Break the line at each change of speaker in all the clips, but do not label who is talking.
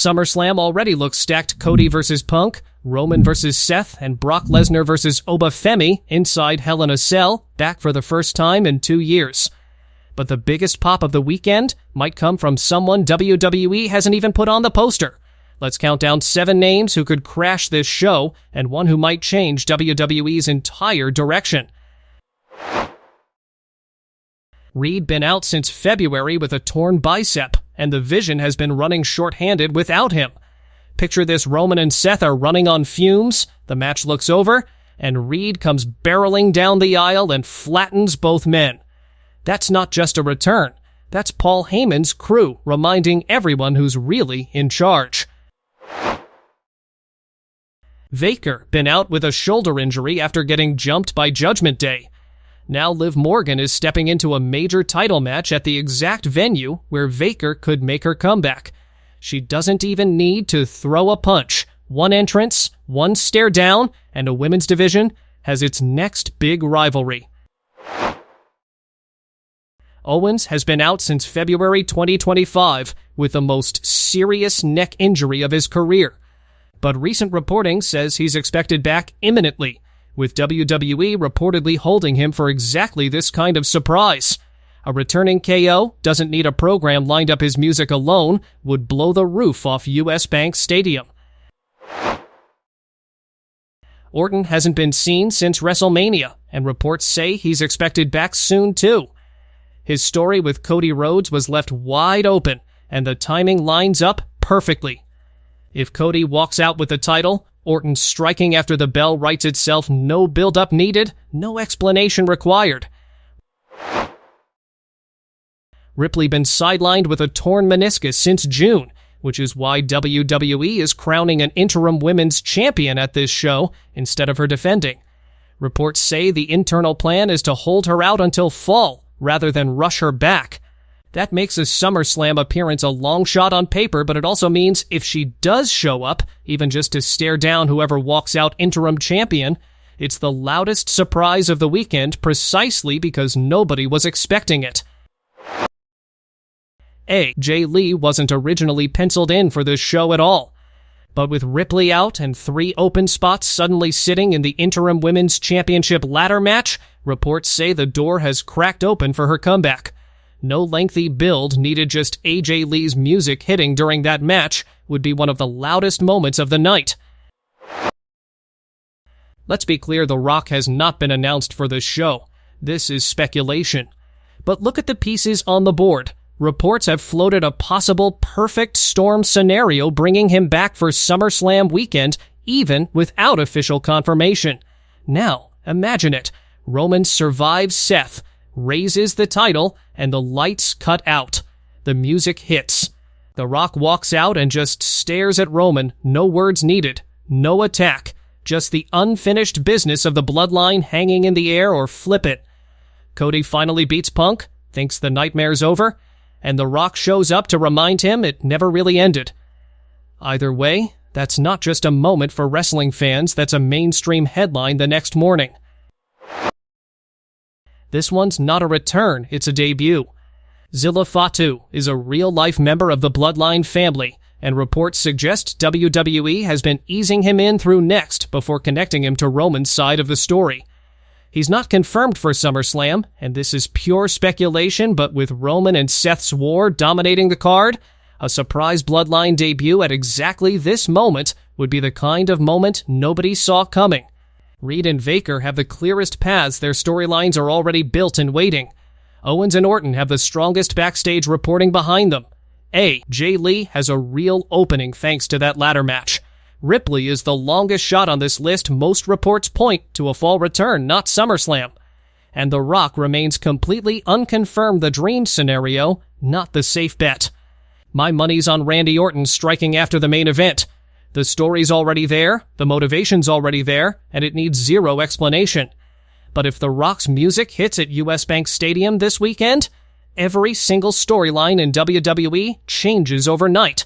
SummerSlam already looks stacked. Cody versus Punk, Roman versus Seth, and Brock Lesnar versus Obafemi inside Hell in a Cell, back for the first time in 2 years. But the biggest pop of the weekend might come from someone WWE hasn't even put on the poster. Let's count down 7 names who could crash this show, and one who might change WWE's entire direction. Reed been out since February with a torn bicep, and the Vision has been running short-handed without him. Picture this: Roman and Seth are running on fumes, the match looks over, and Reed comes barreling down the aisle and flattens both men. That's not just a return, that's Paul Heyman's crew reminding everyone who's really in charge. Vaker been out with a shoulder injury after getting jumped by Judgment Day. Now Liv Morgan is stepping into a major title match at the exact venue where Vaker could make her comeback. She doesn't even need to throw a punch. One entrance, one stare down, and a women's division has its next big rivalry. Owens has been out since February 2025 with the most serious neck injury of his career. But recent reporting says he's expected back imminently, with WWE reportedly holding him for exactly this kind of surprise. A returning KO doesn't need a program lined up. His music alone would blow the roof off US Bank Stadium. Orton hasn't been seen since WrestleMania, and reports say he's expected back soon too. His story with Cody Rhodes was left wide open, and the timing lines up perfectly. If Cody walks out with the title, Orton striking after the bell writes itself. No build-up needed, no explanation required. Ripley been sidelined with a torn meniscus since June, which is why WWE is crowning an interim women's champion at this show instead of her defending. Reports say the internal plan is to hold her out until fall, rather than rush her back. That makes a SummerSlam appearance a long shot on paper, but it also means if she does show up, even just to stare down whoever walks out interim champion, it's the loudest surprise of the weekend precisely because nobody was expecting it. AJ Lee wasn't originally penciled in for this show at all. But with Ripley out and 3 open spots suddenly sitting in the interim women's championship ladder match, reports say the door has cracked open for her comeback. No lengthy build needed, just AJ Lee's music hitting during that match would be one of the loudest moments of the night. Let's be clear, The Rock has not been announced for this show. This is speculation. But look at the pieces on the board. Reports have floated a possible perfect storm scenario bringing him back for SummerSlam weekend, even without official confirmation. Now, imagine it. Roman survives Seth, raises the title, and the lights cut out. The music hits. The Rock walks out and just stares at Roman, no words needed, no attack, just the unfinished business of the Bloodline hanging in the air, or flip it. Cody finally beats Punk, thinks the nightmare's over, and The Rock shows up to remind him it never really ended. Either way, that's not just a moment for wrestling fans, that's a mainstream headline the next morning. This one's not a return, it's a debut. Zilla Fatu is a real-life member of the Bloodline family, and reports suggest WWE has been easing him in through Next before connecting him to Roman's side of the story. He's not confirmed for SummerSlam, and this is pure speculation, but with Roman and Seth's war dominating the card, a surprise Bloodline debut at exactly this moment would be the kind of moment nobody saw coming. Reed and Vaker have the clearest paths, their storylines are already built and waiting. Owens and Orton have the strongest backstage reporting behind them. AJ Lee has a real opening thanks to that ladder match. Ripley is the longest shot on this list. Most reports point to a fall return, not SummerSlam. And The Rock remains completely unconfirmed, the dream scenario, not the safe bet. My money's on Randy Orton striking after the main event. The story's already there, the motivation's already there, and it needs zero explanation. But if The Rock's music hits at US Bank Stadium this weekend, every single storyline in WWE changes overnight.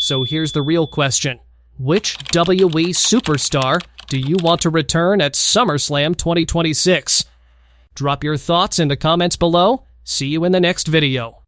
So here's the real question. Which WWE superstar do you want to return at SummerSlam 2026? Drop your thoughts in the comments below. See you in the next video.